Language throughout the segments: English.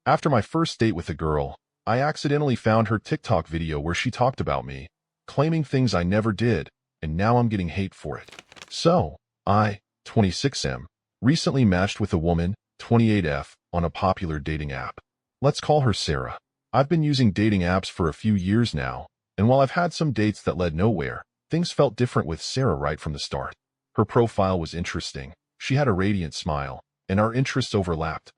After my first date with a girl, I accidentally found her TikTok video where she talked about me, claiming things I never did, and now I'm getting hate for it. So, I, 26M, recently matched with a woman, 28F, on a popular dating app. Let's call her Sarah. I've been using dating apps for a few years now, and while I've had some dates that led nowhere, things felt different with Sarah right from the start. Her profile was interesting, she had a radiant smile, and our interests overlapped.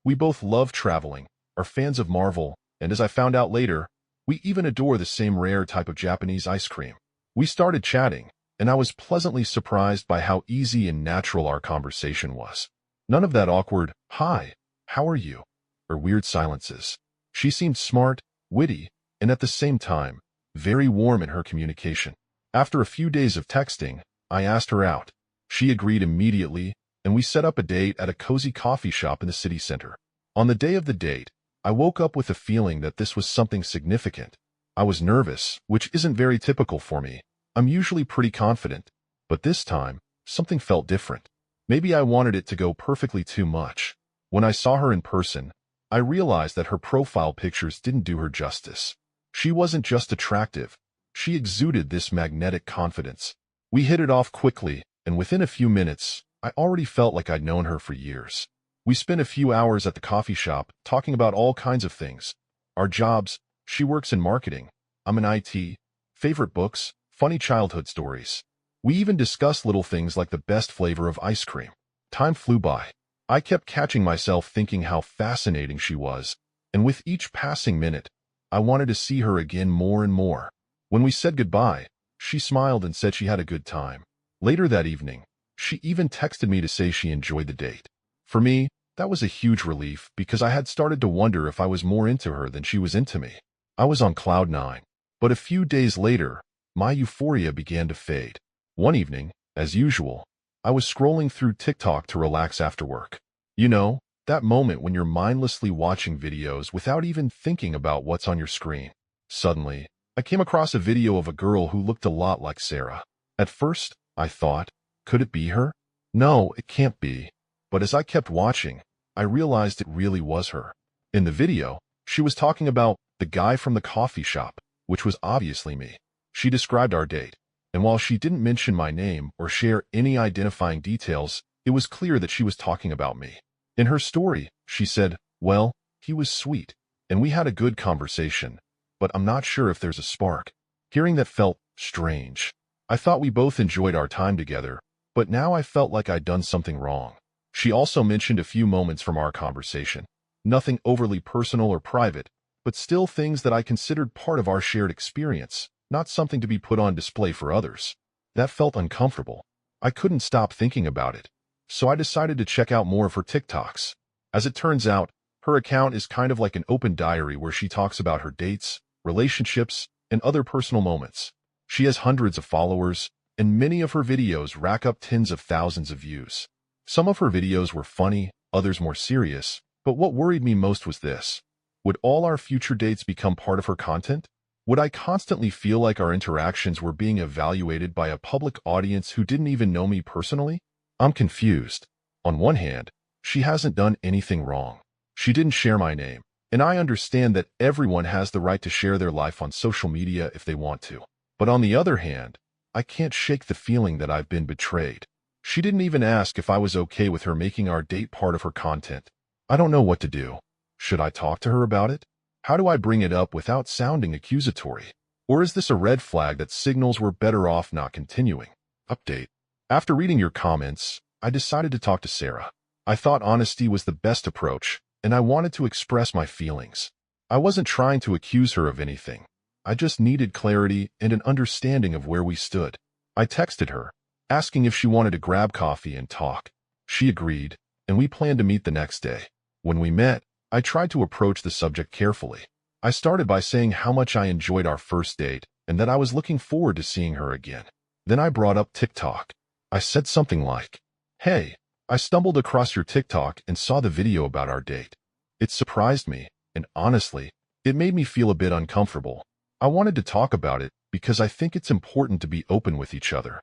We both love traveling, are fans of Marvel, and as I found out later, we even adore the same rare type of Japanese ice cream. We started chatting, and I was pleasantly surprised by how easy and natural our conversation was. None of that awkward, "Hi, how are you?" or weird silences. She seemed smart, witty, and at the same time, very warm in her communication. After a few days of texting, I asked her out. She agreed immediately, and we set up a date at a cozy coffee shop in the city center. On the day of the date, I woke up with a feeling that this was something significant. I was nervous, which isn't very typical for me. I'm usually pretty confident, but this time, something felt different. Maybe I wanted it to go perfectly too much. When I saw her in person, I realized that her profile pictures didn't do her justice. She wasn't just attractive, she exuded this magnetic confidence. We hit it off quickly, and within a few minutes, I already felt like I'd known her for years. We spent a few hours at the coffee shop talking about all kinds of things. Our jobs, she works in marketing, I'm in IT, favorite books, funny childhood stories. We even discussed little things like the best flavor of ice cream. Time flew by. I kept catching myself thinking how fascinating she was, and with each passing minute, I wanted to see her again more and more. When we said goodbye, she smiled and said she had a good time. Later that evening, she even texted me to say she enjoyed the date. For me, that was a huge relief because I had started to wonder if I was more into her than she was into me. I was on cloud nine. But a few days later, my euphoria began to fade. One evening, as usual, I was scrolling through TikTok to relax after work. You know, that moment when you're mindlessly watching videos without even thinking about what's on your screen. Suddenly, I came across a video of a girl who looked a lot like Sarah. At first, I thought, could it be her? No, it can't be. But as I kept watching, I realized it really was her. In the video, she was talking about the guy from the coffee shop, which was obviously me. She described our date, and while she didn't mention my name or share any identifying details, it was clear that she was talking about me. In her story, she said, "Well, he was sweet, and we had a good conversation, but I'm not sure if there's a spark." Hearing that felt strange. I thought we both enjoyed our time together, but now I felt like I'd done something wrong. She also mentioned a few moments from our conversation. Nothing overly personal or private, but still things that I considered part of our shared experience, not something to be put on display for others. That felt uncomfortable. I couldn't stop thinking about it, so I decided to check out more of her TikToks. As it turns out, her account is kind of like an open diary where she talks about her dates, relationships, and other personal moments. She has hundreds of followers, and many of her videos rack up tens of thousands of views. Some of her videos were funny, others more serious, but what worried me most was this. Would all our future dates become part of her content? Would I constantly feel like our interactions were being evaluated by a public audience who didn't even know me personally? I'm confused. On one hand, she hasn't done anything wrong. She didn't share my name, and I understand that everyone has the right to share their life on social media if they want to. But on the other hand, I can't shake the feeling that I've been betrayed. She didn't even ask if I was okay with her making our date part of her content. I don't know what to do. Should I talk to her about it? How do I bring it up without sounding accusatory? Or is this a red flag that signals we're better off not continuing? Update. After reading your comments, I decided to talk to Sarah. I thought honesty was the best approach, and I wanted to express my feelings. I wasn't trying to accuse her of anything. I just needed clarity and an understanding of where we stood. I texted her, asking if she wanted to grab coffee and talk. She agreed, and we planned to meet the next day. When we met, I tried to approach the subject carefully. I started by saying how much I enjoyed our first date and that I was looking forward to seeing her again. Then I brought up TikTok. I said something like, "Hey, I stumbled across your TikTok and saw the video about our date." It surprised me, and honestly, it made me feel a bit uncomfortable. I wanted to talk about it because I think it's important to be open with each other.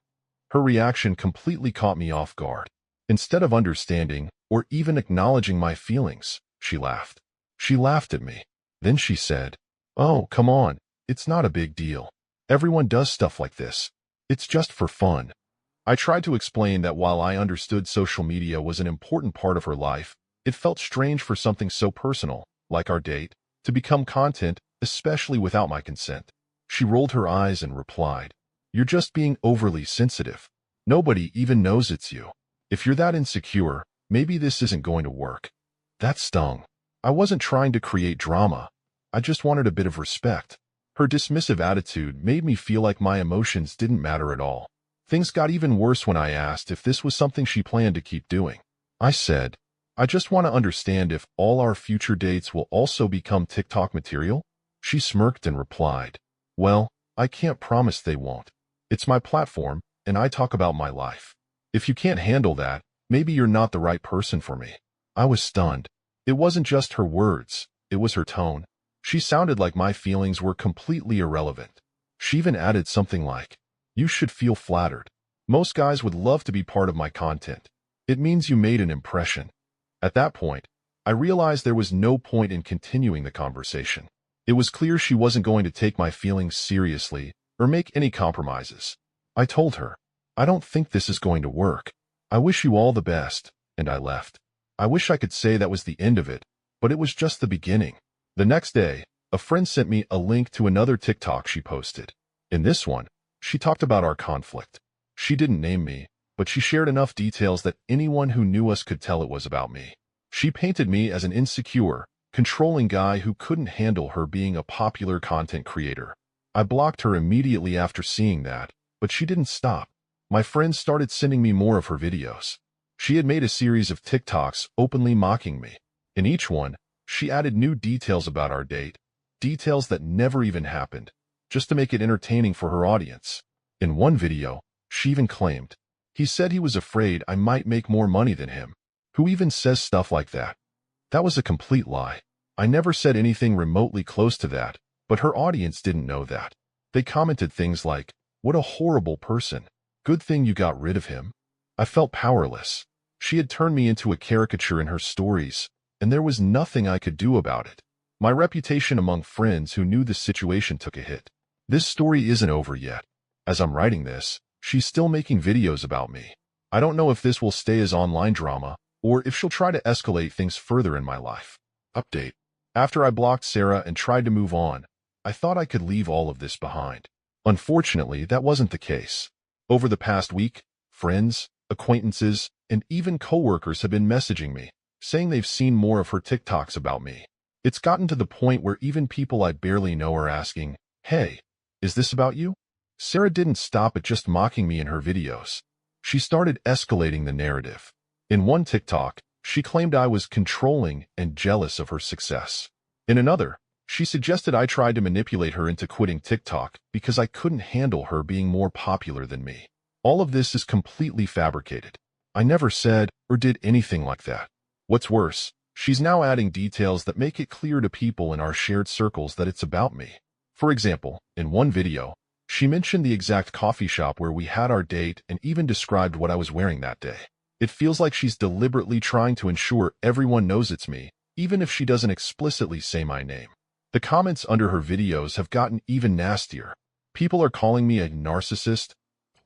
Her reaction completely caught me off guard. Instead of understanding or even acknowledging my feelings, she laughed. She laughed at me. Then she said, "Oh, come on. It's not a big deal. Everyone does stuff like this. It's just for fun." I tried to explain that while I understood social media was an important part of her life, it felt strange for something so personal, like our date, to become content, especially without my consent. She rolled her eyes and replied, "You're just being overly sensitive. Nobody even knows it's you. If you're that insecure, maybe this isn't going to work." That stung. I wasn't trying to create drama. I just wanted a bit of respect. Her dismissive attitude made me feel like my emotions didn't matter at all. Things got even worse when I asked if this was something she planned to keep doing. I said, "I just want to understand if all our future dates will also become TikTok material." She smirked and replied, "Well, I can't promise they won't. It's my platform, and I talk about my life. If you can't handle that, maybe you're not the right person for me." I was stunned. It wasn't just her words, it was her tone. She sounded like my feelings were completely irrelevant. She even added something like, "You should feel flattered. Most guys would love to be part of my content. It means you made an impression." At that point, I realized there was no point in continuing the conversation. It was clear she wasn't going to take my feelings seriously or make any compromises. I told her, "I don't think this is going to work. I wish you all the best," and I left. I wish I could say that was the end of it, but it was just the beginning. The next day, a friend sent me a link to another TikTok she posted. In this one, she talked about our conflict. She didn't name me, but she shared enough details that anyone who knew us could tell it was about me. She painted me as an insecure, controlling guy who couldn't handle her being a popular content creator. I blocked her immediately after seeing that, but she didn't stop. My friends started sending me more of her videos. She had made a series of TikToks openly mocking me. In each one, she added new details about our date, details that never even happened, just to make it entertaining for her audience. In one video, she even claimed, "He said he was afraid I might make more money than him." Who even says stuff like that? That was a complete lie. I never said anything remotely close to that, but her audience didn't know that. They commented things like, "What a horrible person. Good thing you got rid of him." I felt powerless. She had turned me into a caricature in her stories, and there was nothing I could do about it. My reputation among friends who knew the situation took a hit. This story isn't over yet. As I'm writing this, she's still making videos about me. I don't know if this will stay as online drama, or if she'll try to escalate things further in my life. Update. After I blocked Sarah and tried to move on, I thought I could leave all of this behind. Unfortunately, that wasn't the case. Over the past week, friends, acquaintances, and even coworkers have been messaging me, saying they've seen more of her TikToks about me. It's gotten to the point where even people I barely know are asking, "Hey, is this about you?" Sarah didn't stop at just mocking me in her videos. She started escalating the narrative. In one TikTok, she claimed I was controlling and jealous of her success. In another, she suggested I tried to manipulate her into quitting TikTok because I couldn't handle her being more popular than me. All of this is completely fabricated. I never said or did anything like that. What's worse, she's now adding details that make it clear to people in our shared circles that it's about me. For example, in one video, she mentioned the exact coffee shop where we had our date and even described what I was wearing that day. It feels like she's deliberately trying to ensure everyone knows it's me, even if she doesn't explicitly say my name. The comments under her videos have gotten even nastier. People are calling me a narcissist,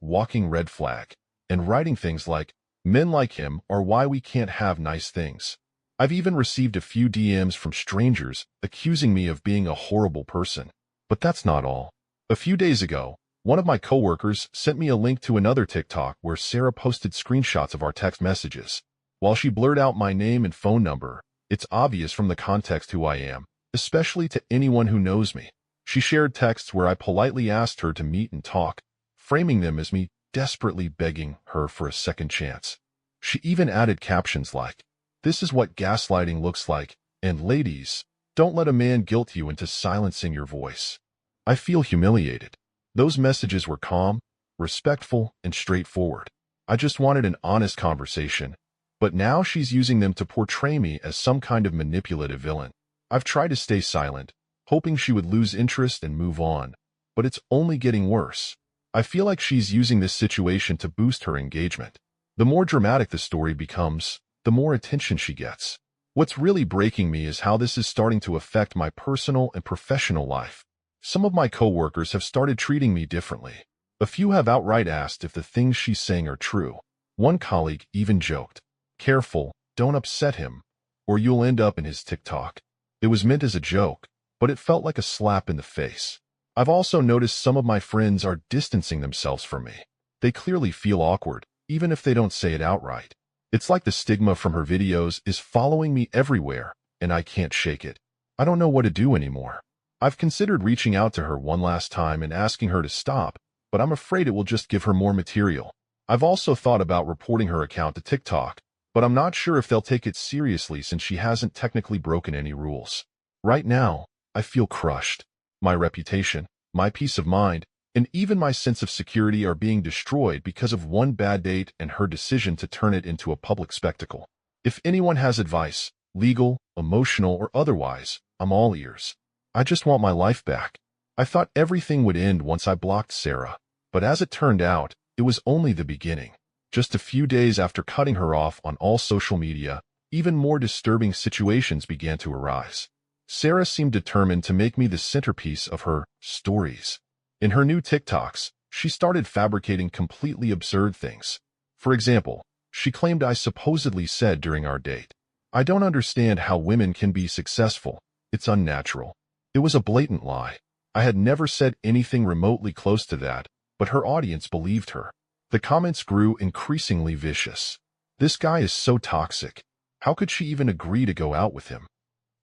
walking red flag, and writing things like, "Men like him are why we can't have nice things." I've even received a few DMs from strangers accusing me of being a horrible person. But that's not all. A few days ago, one of my coworkers sent me a link to another TikTok where Sarah posted screenshots of our text messages. While she blurred out my name and phone number, it's obvious from the context who I am, especially to anyone who knows me. She shared texts where I politely asked her to meet and talk, framing them as me desperately begging her for a second chance. She even added captions like, "This is what gaslighting looks like, and ladies, don't let a man guilt you into silencing your voice." I feel humiliated. Those messages were calm, respectful, and straightforward. I just wanted an honest conversation, but now she's using them to portray me as some kind of manipulative villain. I've tried to stay silent, hoping she would lose interest and move on, but it's only getting worse. I feel like she's using this situation to boost her engagement. The more dramatic the story becomes, the more attention she gets. What's really breaking me is how this is starting to affect my personal and professional life. Some of my coworkers have started treating me differently. A few have outright asked if the things she's saying are true. One colleague even joked, "Careful, don't upset him, or you'll end up in his TikTok." It was meant as a joke, but it felt like a slap in the face. I've also noticed some of my friends are distancing themselves from me. They clearly feel awkward, even if they don't say it outright. It's like the stigma from her videos is following me everywhere, and I can't shake it. I don't know what to do anymore. I've considered reaching out to her one last time and asking her to stop, but I'm afraid it will just give her more material. I've also thought about reporting her account to TikTok, but I'm not sure if they'll take it seriously since she hasn't technically broken any rules. Right now, I feel crushed. My reputation, my peace of mind, and even my sense of security are being destroyed because of one bad date and her decision to turn it into a public spectacle. If anyone has advice, legal, emotional, or otherwise, I'm all ears. I just want my life back. I thought everything would end once I blocked Sarah, but as it turned out, it was only the beginning. Just a few days after cutting her off on all social media, even more disturbing situations began to arise. Sarah seemed determined to make me the centerpiece of her stories. In her new TikToks, she started fabricating completely absurd things. For example, she claimed I supposedly said during our date, "I don't understand how women can be successful. It's unnatural." It was a blatant lie. I had never said anything remotely close to that, but her audience believed her. The comments grew increasingly vicious. "This guy is so toxic. How could she even agree to go out with him?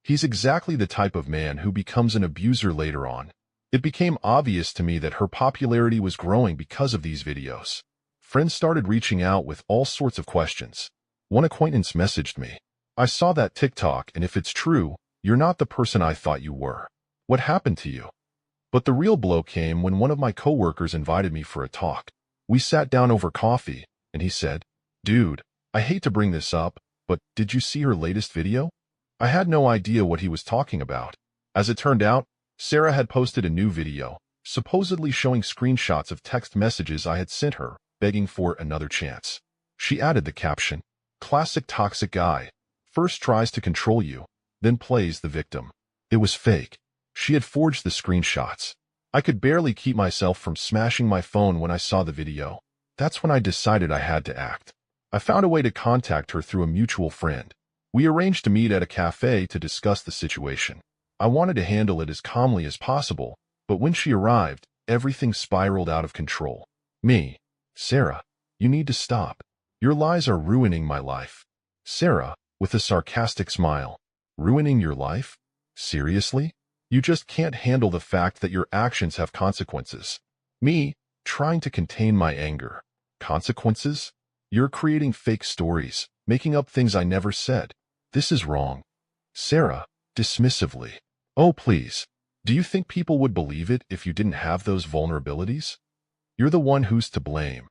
He's exactly the type of man who becomes an abuser later on." It became obvious to me that her popularity was growing because of these videos. Friends started reaching out with all sorts of questions. One acquaintance messaged me, "I saw that TikTok, and if it's true, you're not the person I thought you were. What happened to you?" But the real blow came when one of my coworkers invited me for a talk. We sat down over coffee, and he said, "Dude, I hate to bring this up, but did you see her latest video?" I had no idea what he was talking about. As it turned out, Sarah had posted a new video, supposedly showing screenshots of text messages I had sent her, begging for another chance. She added the caption, "Classic toxic guy. First tries to control you, then plays the victim." It was fake. She had forged the screenshots. I could barely keep myself from smashing my phone when I saw the video. That's when I decided I had to act. I found a way to contact her through a mutual friend. We arranged to meet at a cafe to discuss the situation. I wanted to handle it as calmly as possible, but when she arrived, everything spiraled out of control. Me. "Sarah, you need to stop. Your lies are ruining my life." Sarah, with a sarcastic smile. "Ruining your life? Seriously? You just can't handle the fact that your actions have consequences." Me, trying to contain my anger. "Consequences? You're creating fake stories, making up things I never said. This is wrong." Sarah, dismissively. "Oh, please. Do you think people would believe it if you didn't have those vulnerabilities? You're the one who's to blame."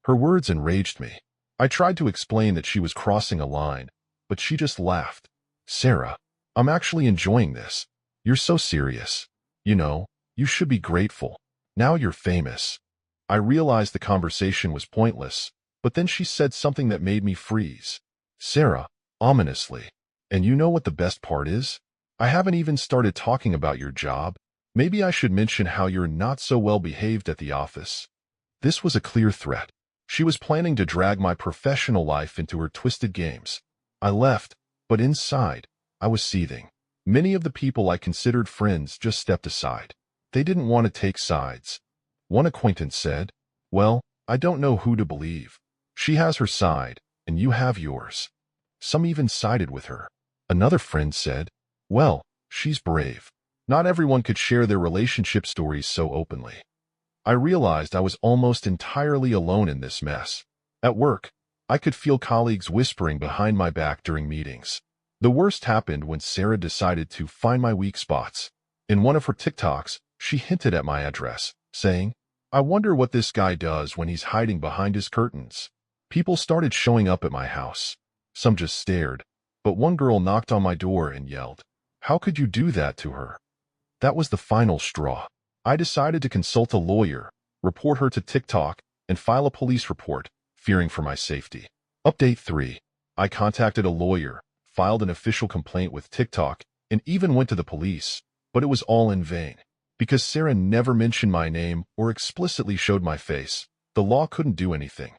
Her words enraged me. I tried to explain that she was crossing a line, but she just laughed. "Sarah, I'm actually enjoying this. You're so serious. You know, you should be grateful. Now you're famous." I realized the conversation was pointless, but then she said something that made me freeze. Sarah, ominously, "And you know what the best part is? I haven't even started talking about your job. Maybe I should mention how you're not so well behaved at the office." This was a clear threat. She was planning to drag my professional life into her twisted games. I left, but inside, I was seething. Many of the people I considered friends just stepped aside. They didn't want to take sides. One acquaintance said, "Well, I don't know who to believe. She has her side, and you have yours." Some even sided with her. Another friend said, "Well, she's brave." Not everyone could share their relationship stories so openly. I realized I was almost entirely alone in this mess. At work, I could feel colleagues whispering behind my back during meetings. The worst happened when Sarah decided to find my weak spots. In one of her TikToks, she hinted at my address, saying, "I wonder what this guy does when he's hiding behind his curtains." People started showing up at my house. Some just stared, but one girl knocked on my door and yelled, "How could you do that to her?" That was the final straw. I decided to consult a lawyer, report her to TikTok, and file a police report, fearing for my safety. Update 3. I contacted a lawyer, filed an official complaint with TikTok and even went to the police, but it was all in vain. Because Sarah never mentioned my name or explicitly showed my face, the law couldn't do anything.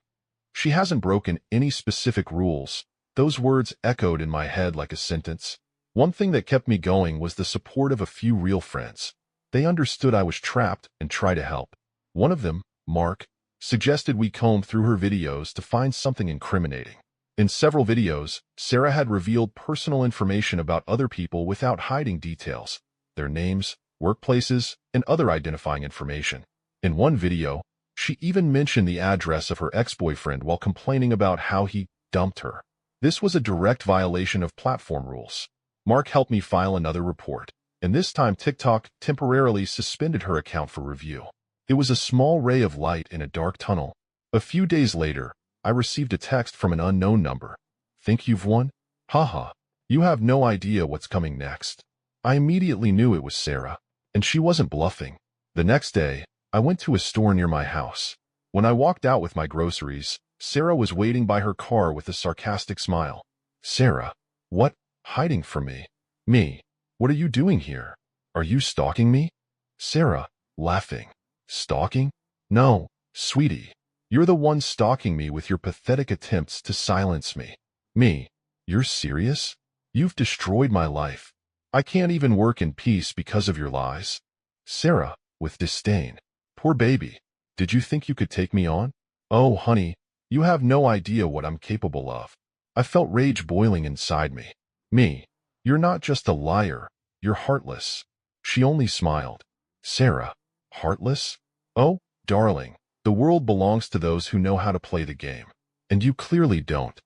She hasn't broken any specific rules. Those words echoed in my head like a sentence. One thing that kept me going was the support of a few real friends. They understood I was trapped and tried to help. One of them, Mark, suggested we comb through her videos to find something incriminating. In several videos, Sarah had revealed personal information about other people without hiding details, their names, workplaces, and other identifying information. In one video, she even mentioned the address of her ex-boyfriend while complaining about how he dumped her. This was a direct violation of platform rules. Mark helped me file another report, and this time TikTok temporarily suspended her account for review. It was a small ray of light in a dark tunnel. A few days later, I received a text from an unknown number. Think you've won? Haha. You have no idea what's coming next. I immediately knew it was Sarah, and she wasn't bluffing. The next day, I went to a store near my house. When I walked out with my groceries, Sarah was waiting by her car with a sarcastic smile. Sarah, what? Hiding from me? Me? What are you doing here? Are you stalking me? Sarah, laughing. Stalking? No, sweetie. You're the one stalking me with your pathetic attempts to silence me. Me? You're serious? You've destroyed my life. I can't even work in peace because of your lies. Sarah, with disdain. Poor baby. Did you think you could take me on? Oh, honey, you have no idea what I'm capable of. I felt rage boiling inside me. Me? You're not just a liar. You're heartless. She only smiled. Sarah, heartless? Oh, darling, the world belongs to those who know how to play the game. And you clearly don't.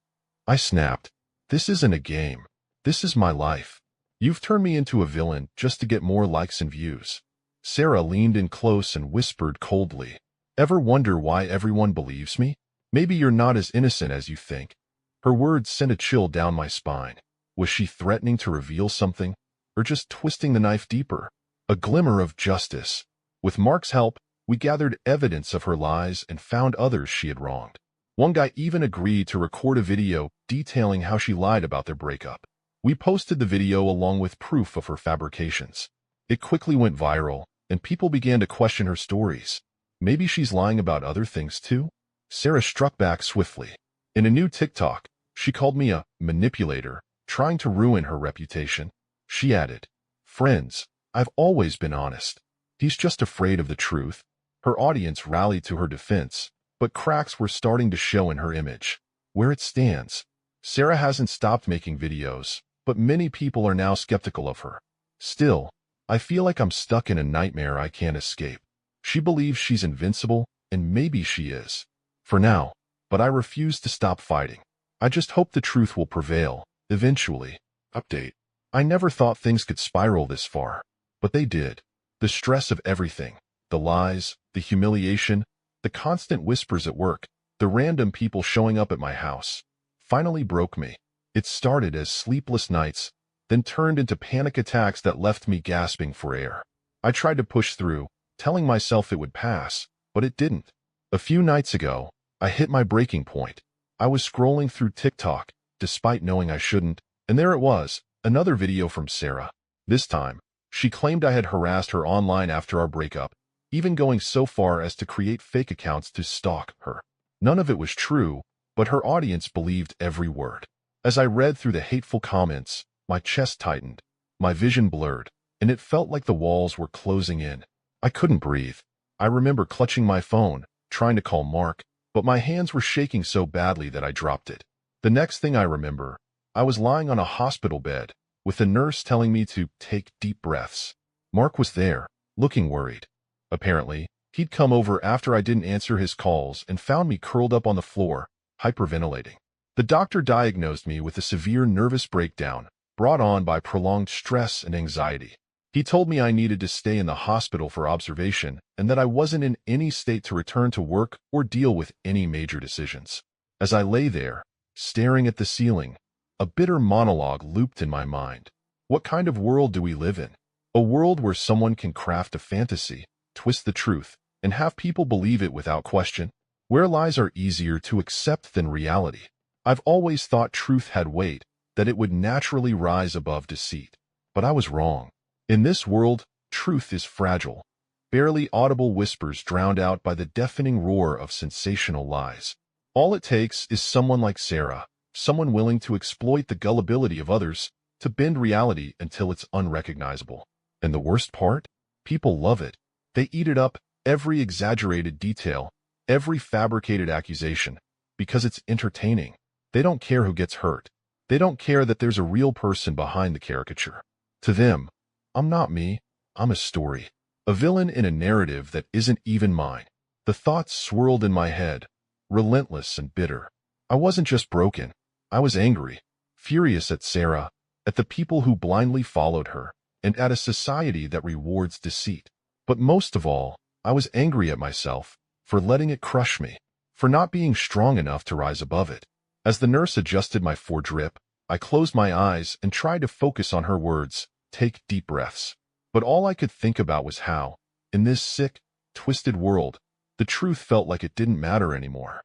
I snapped. This isn't a game. This is my life. You've turned me into a villain just to get more likes and views. Sarah leaned in close and whispered coldly. Ever wonder why everyone believes me? Maybe you're not as innocent as you think. Her words sent a chill down my spine. Was she threatening to reveal something, or just twisting the knife deeper? A glimmer of justice. With Mark's help, we gathered evidence of her lies and found others she had wronged. One guy even agreed to record a video detailing how she lied about their breakup. We posted the video along with proof of her fabrications. It quickly went viral, and people began to question her stories. Maybe she's lying about other things too? Sarah struck back swiftly. In a new TikTok, she called me a manipulator, trying to ruin her reputation. She added, "Friends, I've always been honest. He's just afraid of the truth." Her audience rallied to her defense, but cracks were starting to show in her image. Where it stands, Sarah hasn't stopped making videos, but many people are now skeptical of her. Still, I feel like I'm stuck in a nightmare I can't escape. She believes she's invincible, and maybe she is. For now, but I refuse to stop fighting. I just hope the truth will prevail, eventually. Update. I never thought things could spiral this far, but they did. The stress of everything, the lies, the humiliation, the constant whispers at work, the random people showing up at my house, finally broke me. It started as sleepless nights, then turned into panic attacks that left me gasping for air. I tried to push through, telling myself it would pass, but it didn't. A few nights ago, I hit my breaking point. I was scrolling through TikTok, despite knowing I shouldn't, and there it was, another video from Sarah. This time, she claimed I had harassed her online after our breakup, even going so far as to create fake accounts to stalk her. None of it was true, but her audience believed every word. As I read through the hateful comments, my chest tightened, my vision blurred, and it felt like the walls were closing in. I couldn't breathe. I remember clutching my phone, trying to call Mark, but my hands were shaking so badly that I dropped it. The next thing I remember, I was lying on a hospital bed, with the nurse telling me to take deep breaths. Mark was there, looking worried. Apparently, he'd come over after I didn't answer his calls and found me curled up on the floor, hyperventilating. The doctor diagnosed me with a severe nervous breakdown, brought on by prolonged stress and anxiety. He told me I needed to stay in the hospital for observation and that I wasn't in any state to return to work or deal with any major decisions. As I lay there, staring at the ceiling, a bitter monologue looped in my mind. What kind of world do we live in? A world where someone can craft a fantasy, twist the truth, and have people believe it without question? Where lies are easier to accept than reality? I've always thought truth had weight, that it would naturally rise above deceit. But I was wrong. In this world, truth is fragile, barely audible whispers drowned out by the deafening roar of sensational lies. All it takes is someone like Sarah, someone willing to exploit the gullibility of others to bend reality until it's unrecognizable. And the worst part? People love it. They eat it up, every exaggerated detail, every fabricated accusation, because it's entertaining. They don't care who gets hurt. They don't care that there's a real person behind the caricature. To them, I'm not me, I'm a story. A villain in a narrative that isn't even mine. The thoughts swirled in my head, relentless and bitter. I wasn't just broken. I was angry, furious at Sarah, at the people who blindly followed her, and at a society that rewards deceit. But most of all, I was angry at myself for letting it crush me, for not being strong enough to rise above it. As the nurse adjusted my foredrip, I closed my eyes and tried to focus on her words, take deep breaths. But all I could think about was how, in this sick, twisted world, the truth felt like it didn't matter anymore.